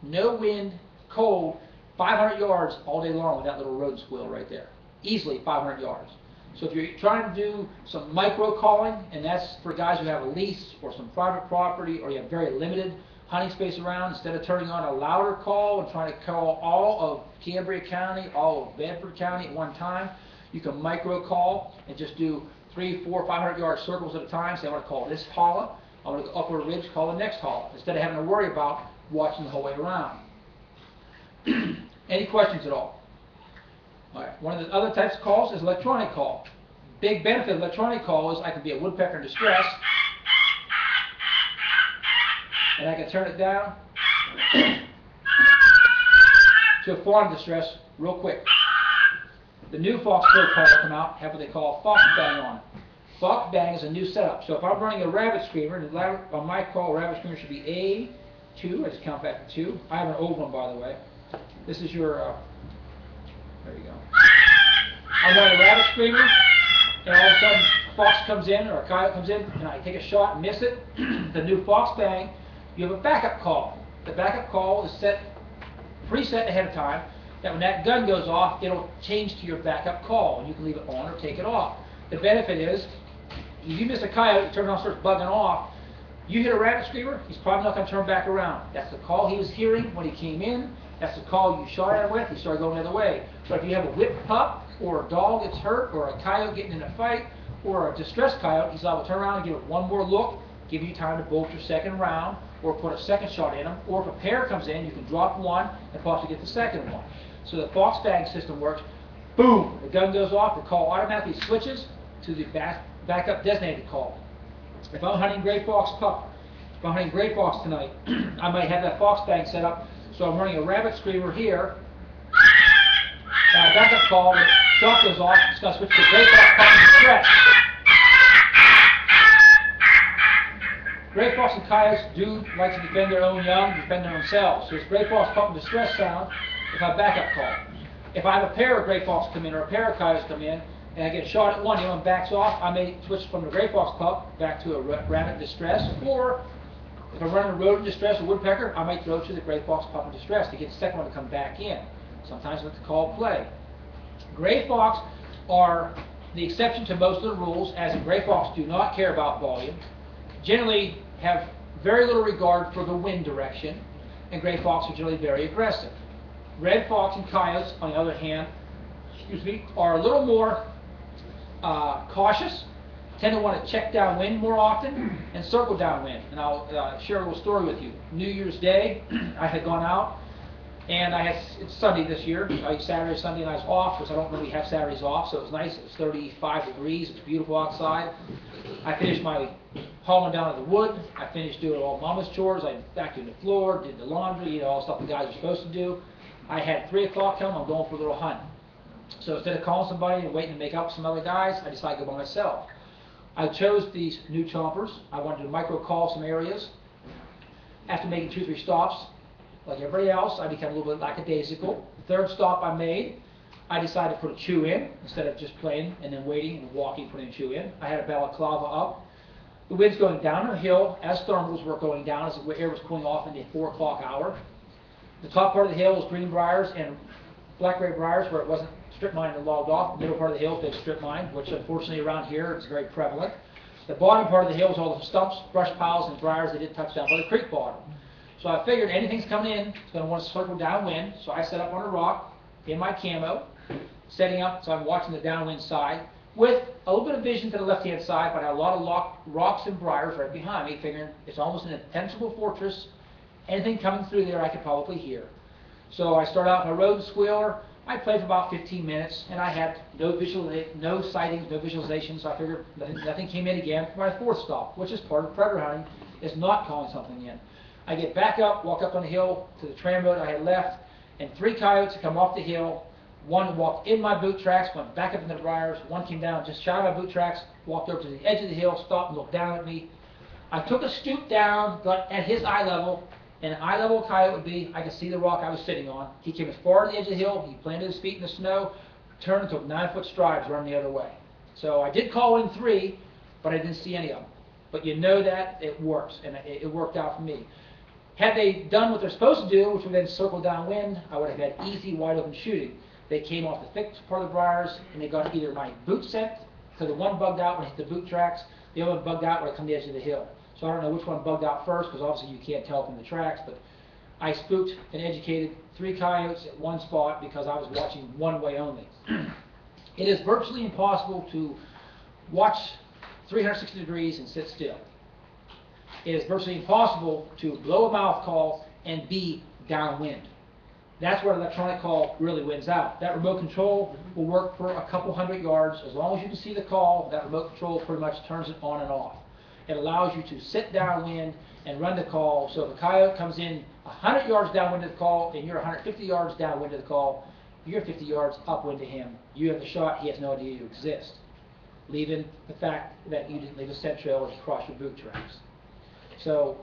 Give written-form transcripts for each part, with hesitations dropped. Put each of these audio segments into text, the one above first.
no wind, cold, 500 yards all day long with that little rodent squeal right there. Easily 500 yards. So if you're trying to do some micro calling, and that's for guys who have a lease or some private property, or you have very limited hunting space around, instead of turning on a louder call and trying to call all of Cambria County, all of Bedford County at one time, you can micro call and just do 300, 400, 500 yard circles at a time. Say, I want to call this holler, I want to go up a ridge, call the next holler, instead of having to worry about watching the whole way around. Any questions at all? All right. One of the other types of calls is electronic call. Big benefit of electronic call is I can be a woodpecker in distress, and I can turn it down to a fawn in distress real quick. The new FoxPro Calls come out have what they call Fox Bang on it. Fox Bang is a new setup. So if I'm running a rabbit screamer, and on my call, a rabbit screamer should be A2. I just count back to 2. I have an old one, by the way. This is your, there you go. I'm running a rabbit screamer, and all of a sudden a fox comes in, or a coyote comes in, and I take a shot and miss it. The new Fox Bang, you have a backup call. The backup call is preset ahead of time, that when that gun goes off, it'll change to your backup call, and you can leave it on or take it off. The benefit is, if you miss a coyote, it turns on and starts bugging off, you hit a rabbit screamer, he's probably not going to turn back around. That's the call he was hearing when he came in. That's the call you shot at him with. He started going the other way. But if you have a whipped pup, or a dog that's hurt, or a coyote getting in a fight, or a distressed coyote, he's liable to turn around and give it one more look, give you time to bolt your second round, or put a second shot in him. Or if a pair comes in, you can drop one and possibly get the second one. So the Fox Bang system works. Boom! The gun goes off. The call automatically switches to the backup designated call. If I'm hunting gray fox pup, if I'm hunting gray fox tonight, I might have that Fox Bang set up. So I'm running a rabbit screamer here. Backup call, the shot goes off, it's going to switch to gray fox pup and distress. Gray fox and coyotes do like to defend their own young, defend their own selves. So it's gray fox pup and distress sound if I backup call. If I have a pair of gray fox come in, or a pair of coyotes come in, and I get a shot at one, the other one backs off, I may switch from the gray fox pup back to a rabbit distress, or if I'm running a rodent distress or woodpecker, I might throw it to the gray fox pup in distress to get the second one to come back in. Sometimes I let the call play. Gray fox are the exception to most of the rules, as in gray fox do not care about volume, generally have very little regard for the wind direction, and gray fox are generally very aggressive. Red fox and coyotes, on the other hand, are a little more cautious, tend to want to check downwind more often and circle downwind. And I'll share a little story with you. New Year's Day, I had gone out, and it's Sunday this year, Saturday, Sunday, and I was off, because I don't really have Saturdays off, so it was nice. It was 35 degrees, it's beautiful outside. I finished my hauling down to the wood, I finished doing all mama's chores, I vacuumed the floor, did the laundry, all the stuff the guys are supposed to do. I had 3 o'clock come, I'm going for a little hunt. So instead of calling somebody and waiting to make up with some other guys, I decided to go by myself. I chose these new chompers. I wanted to micro call some areas. After making 2 or 3 stops, like everybody else, I became a little bit lackadaisical. The 3rd stop I made, I decided to put a chew in instead of just playing and then waiting and walking, putting a chew in. I had a balaclava up. The wind's going down the hill as thermals were going down, as the air was cooling off in the 4 o'clock hour. The top part of the hill was green briars and blackberry briars, where it wasn't strip mined and logged off. The middle part of the hill is big strip mined, which unfortunately around here is very prevalent. The bottom part of the hill is all the stumps, brush piles, and briars that didn't touch down by the creek bottom. So I figured anything's coming in, it's going to want to circle downwind. So I set up on a rock in my camo, setting up so I'm watching the downwind side, with a little bit of vision to the left-hand side, but I had a lot of rocks and briars right behind me, figuring it's almost an impenetrable fortress. Anything coming through there I could probably hear. So I start out with my rodent squealer. I played for about 15 minutes, and I had no sightings, no visualizations, so I figured nothing came in again for my 4th stop, which is part of predator hunting, is not calling something in. I get back up, walk up on the hill to the tram road I had left, and 3 coyotes come off the hill. One walked in my boot tracks, went back up into the briars. One came down just shy of my boot tracks, walked over to the edge of the hill, stopped and looked down at me. I took a stoop down, got at his eye level, and an eye level coyote would be, I could see the rock I was sitting on. He came as far to the edge of the hill, he planted his feet in the snow, turned and took 9-foot strides running the other way. So I did call in 3, but I didn't see any of them. But you know that it works, and it worked out for me. Had they done what they're supposed to do, which would then circle downwind, I would have had easy, wide open shooting. They came off the thick part of the briars, and they got either my boot scent, because the one bugged out when it hit the boot tracks, the other one bugged out when it come to the edge of the hill. So I don't know which one bugged out first, because obviously you can't tell from the tracks, but I spooked and educated 3 coyotes at one spot because I was watching one way only. It is virtually impossible to watch 360 degrees and sit still. It is virtually impossible to blow a mouth call and be downwind. That's where electronic call really wins out. That remote control will work for a couple hundred yards. As long as you can see the call, that remote control pretty much turns it on and off. It allows you to sit downwind and run the call. So if a coyote comes in 100 yards downwind of the call and you're 150 yards downwind of the call, you're 50 yards upwind to him. You have the shot, he has no idea you exist. Leaving the fact that you didn't leave a scent trail as you crossed your boot tracks. So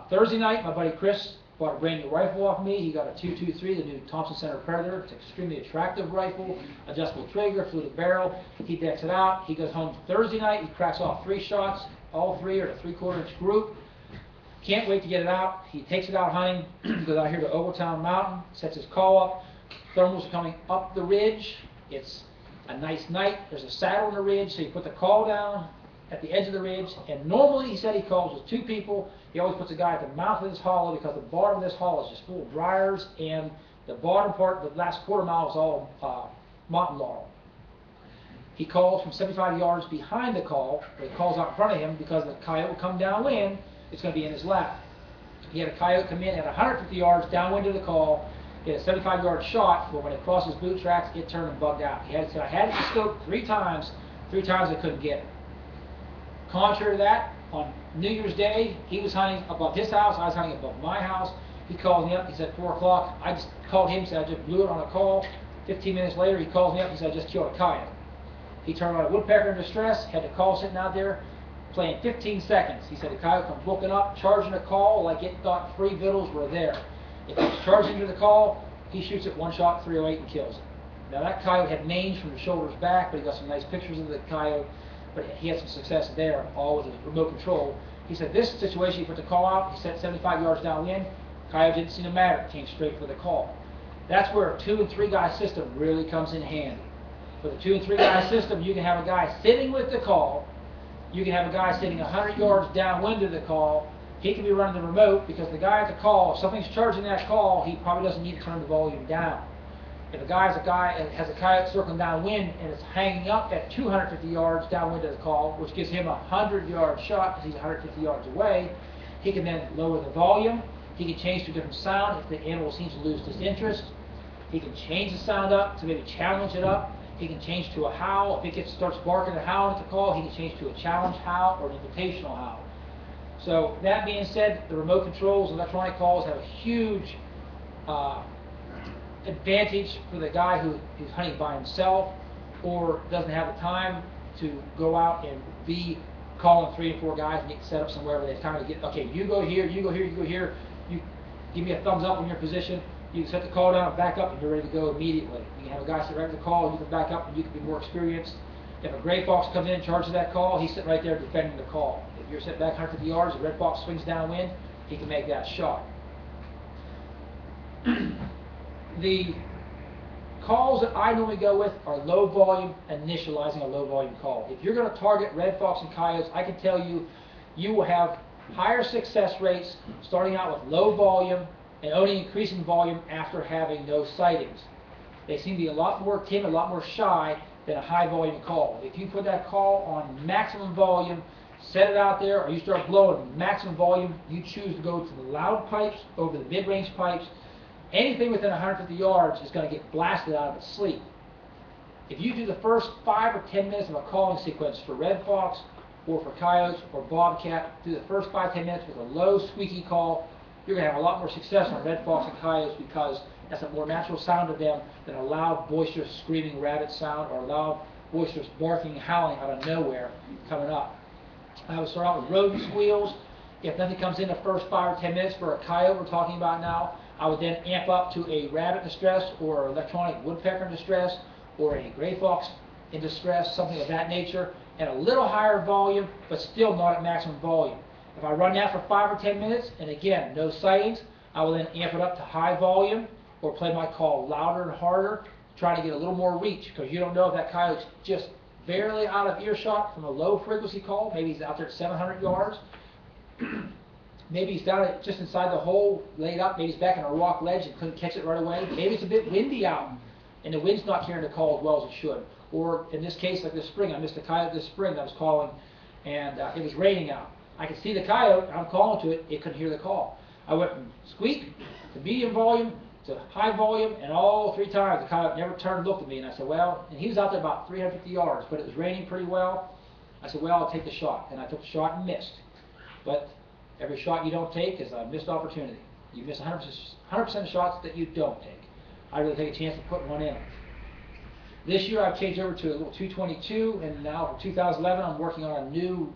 Thursday night, my buddy Chris bought a brand new rifle off me. He got a 223, the new Thompson Center Predator. It's an extremely attractive rifle, adjustable trigger, fluted barrel. He decks it out. He goes home Thursday night. He cracks off 3 shots. All 3 are a 3/4 inch group. Can't wait to get it out. He takes it out hunting, goes out here to Ogletown Mountain, sets his call up. Thermals are coming up the ridge. It's a nice night. There's a saddle on the ridge, so you put the call down at the edge of the ridge, and normally he said he calls with 2 people. He always puts a guy at the mouth of this hollow because the bottom of this hollow is just full of briars, and the bottom part, the last quarter mile, is all mountain laurel. He calls from 75 yards behind the call, or he calls out in front of him because the coyote will come downwind. It's going to be in his lap. He had a coyote come in at 150 yards downwind of the call. He had a 75-yard shot, but when it crossed his boot tracks, it turned and bugged out. He had said, I had it in scope 3 times. 3 times I couldn't get it. Contrary to that, on New Year's Day, he was hunting above his house. I was hunting above my house. He called me up. He said 4 o'clock. I just called him. Said I just blew it on a call. 15 minutes later, he calls me up. He said I just killed a coyote. He turned on a woodpecker in distress. Had the call sitting out there, playing 15 seconds. He said the coyote comes booking up, charging a call like it thought free victuals were there. If he's charging to the call, he shoots it 1 shot, 308, and kills it. Now that coyote had mange from the shoulders back, but he got some nice pictures of the coyote. But he had some success there, all with his remote control. He said this situation, he put the call out, he set 75 yards downwind, coyote didn't seem to matter, came straight for the call. That's where a 2 and 3 guy system really comes in handy. For the 2 and 3 guy system, you can have a guy sitting with the call, you can have a guy sitting 100 yards downwind of the call. He can be running the remote because the guy at the call, if something's charging that call, he probably doesn't need to turn the volume down. If a guy has a coyote circling downwind and it's hanging up at 250 yards downwind of the call, which gives him a 100-yard shot because he's 150 yards away, he can then lower the volume. He can change to a different sound if the animal seems to lose disinterest. He can change the sound up to maybe challenge it up. He can change to a howl. If it starts barking and howling at the call, he can change to a challenge howl or an invitational howl. So that being said, the remote controls, electronic calls have a huge advantage for the guy who is hunting by himself or doesn't have the time to go out and be calling 3 and 4 guys and get set up somewhere where they kind of get, okay, you go here, you go here, you go here, you give me a thumbs up on your position, you can set the call down and back up and you're ready to go immediately. You can have a guy sit right at the call, you can back up and you can be more experienced. If a gray fox comes in and charges that call, he's sitting right there defending the call. If you're sitting back 150 yards, the red fox swings downwind, he can make that shot. The calls that I normally go with are low volume, initializing a low volume call. If you're going to target red fox and coyotes, I can tell you, you will have higher success rates starting out with low volume and only increasing volume after having no sightings. They seem to be a lot more timid, a lot more shy than a high volume call. If you put that call on maximum volume, set it out there, or you start blowing maximum volume, you choose to go to the loud pipes over the mid-range pipes. Anything within 150 yards is going to get blasted out of its sleep. If you do the first 5 or 10 minutes of a calling sequence for red fox or for coyotes or bobcat, do the first 5 or 10 minutes with a low squeaky call, you're going to have a lot more success on red fox and coyotes because that's a more natural sound to them than a loud, boisterous, screaming rabbit sound or a loud, boisterous barking and howling out of nowhere coming up. I would start out with rodent squeals. If nothing comes in the first 5 or 10 minutes for a coyote we're talking about now, I would then amp up to a rabbit in distress or electronic woodpecker in distress or a gray fox in distress, something of that nature, and a little higher volume, but still not at maximum volume. If I run that for 5 or 10 minutes, and again, no sightings, I will then amp it up to high volume or play my call louder and harder, trying to get a little more reach, because you don't know if that coyote's just barely out of earshot from a low frequency call. Maybe he's out there at 700 yards. Maybe he's down just inside the hole, laid up. Maybe he's back in a rock ledge and couldn't catch it right away. Maybe it's a bit windy out, and the wind's not carrying the call as well as it should. Or in this case, like this spring, I missed a coyote this spring that I was calling, and it was raining out. I could see the coyote, I'm calling to it, it couldn't hear the call. I went from squeak to medium volume to high volume, and all 3 times the coyote never turned and looked at me, and I said, well, and he was out there about 350 yards, but it was raining pretty well. I said, well, I'll take the shot, and I took the shot and missed. But every shot you don't take is a missed opportunity. You miss 100% of shots that you don't take. I really take a chance to put one in. This year I've changed over to a little 222, and now for 2011 I'm working on a new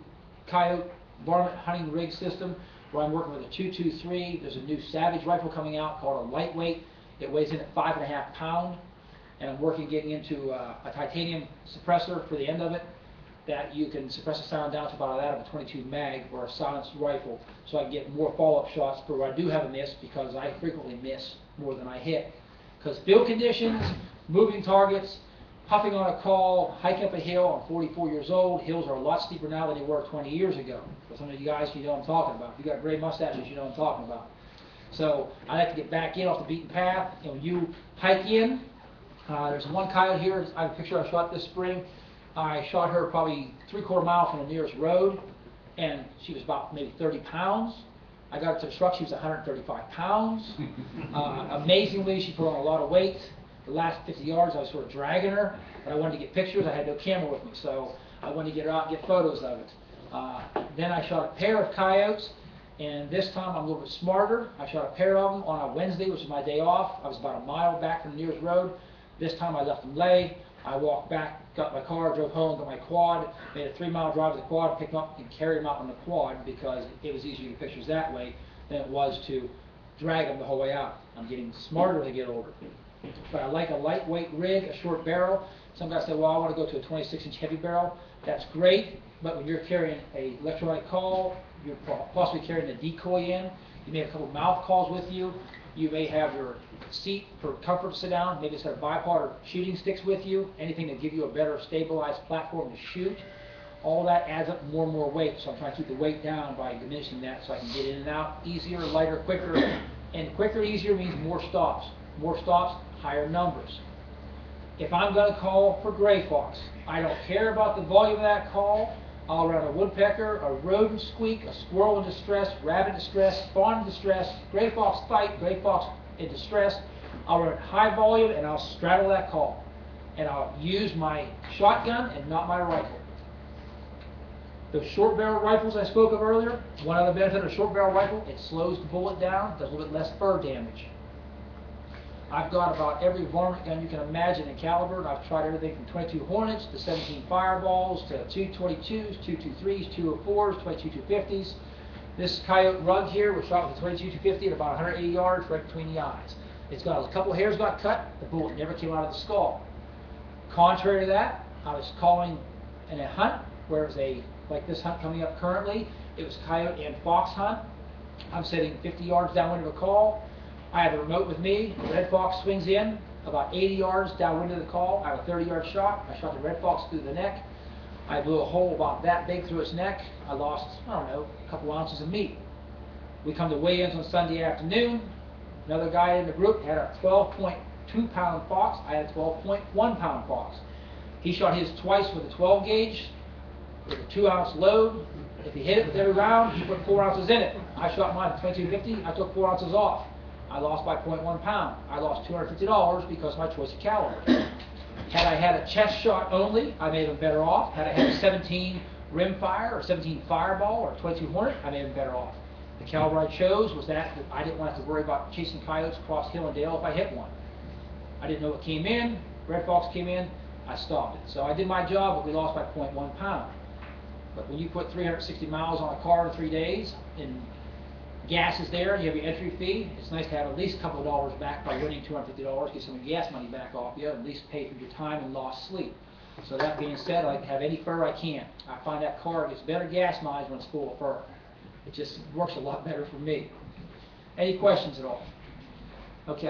coyote varmint hunting rig system where I'm working with a 223. There's a new Savage rifle coming out called a lightweight. It weighs in at 5.5 pounds, and I'm working getting into a titanium suppressor for the end of it that you can suppress the sound down to about that of a 22 mag or a silenced rifle, so I can get more follow-up shots for where I do have a miss, because I frequently miss more than I hit. Because field conditions, moving targets, huffing on a call, hiking up a hill. I'm 44 years old. Hills are a lot steeper now than they were 20 years ago. For some of you guys, you know what I'm talking about. If you got gray mustaches, you know what I'm talking about. So I like to get back in off the beaten path. And when you hike in, there's one coyote here. I have a picture I shot this spring. I shot her probably 3/4 mile from the nearest road, and she was about maybe 30 pounds. I got her to the truck. She was 135 pounds. Amazingly, she put on a lot of weight. The last 50 yards, I was sort of dragging her, but I wanted to get pictures. I had no camera with me, so I wanted to get her out and get photos of it. Then I shot a pair of coyotes, and this time I'm a little bit smarter. I shot a pair of them on a Wednesday, which is my day off. I was about a mile back from the nearest road. This time I left them lay. I walked back, got my car, drove home, got my quad, made a 3-mile drive to the quad, picked them up and carried them out on the quad, because it was easier to get pictures that way than it was to drag them the whole way out. I'm getting smarter as I get older. But I like a lightweight rig, a short barrel. Some guys say, well, I want to go to a 26-inch heavy barrel. That's great, but when you're carrying an electronic call, you're possibly carrying a decoy in. You may have a couple mouth calls with you. You may have your seat for comfort to sit down. Maybe it's got a bipod or shooting sticks with you. Anything to give you a better stabilized platform to shoot. All that adds up more and more weight, so I'm trying to keep the weight down by diminishing that so I can get in and out easier, lighter, quicker. And quicker, easier means more stops. More stops, higher numbers. If I'm going to call for gray fox, I don't care about the volume of that call. I'll run a woodpecker, a rodent squeak, a squirrel in distress, rabbit in distress, fawn in distress, gray fox fight, gray fox in distress. I'll run high volume and I'll straddle that call. And I'll use my shotgun and not my rifle. Those short barrel rifles I spoke of earlier, one other benefit of a short barrel rifle, it slows the bullet down, does a little bit less fur damage. I've got about every varmint gun you can imagine in caliber, and I've tried everything from 22 Hornets to 17 Fireballs to 222s, 223s, 204s, 22 250s. This coyote rug here was shot with a 22 250 at about 180 yards right between the eyes. It's got a couple of hairs got cut, the bullet never came out of the skull. Contrary to that, I was calling in a hunt where it was like this hunt coming up currently. It was coyote and fox hunt. I'm sitting 50 yards downwind of a call. I have a remote with me. The red fox swings in about 80 yards downwind of the call. I have a 30-yard shot. I shot the red fox through the neck. I blew a hole about that big through its neck. I lost, I don't know, a couple ounces of meat. We come to weigh-ins on Sunday afternoon. Another guy in the group had a 12.2-pound fox. I had a 12.1-pound fox. He shot his twice with a 12 gauge with a 2-ounce load. If he hit it with every round, he put 4 ounces in it. I shot mine at 22.50. I took 4 ounces off. I lost by 0.1 pound. I lost $250 because of my choice of caliber. Had I had a chest shot only, I may have been better off. Had I had a 17 rimfire or 17 Fireball or 22 Hornet, I may have been better off. The caliber I chose was that I didn't want to have to worry about chasing coyotes across hill and dale if I hit one. I didn't know what came in. Red fox came in. I stopped it. So I did my job, but we lost by 0.1 pound. But when you put 360 miles on a car in 3 days, and gas is there, and you have your entry fee, it's nice to have at least a couple of dollars back by winning $250, get some of your gas money back off you, at least pay for your time and lost sleep. So that being said, I like to have any fur I can. I find that car gets better gas mileage when it's full of fur. It just works a lot better for me. Any questions at all? Okay.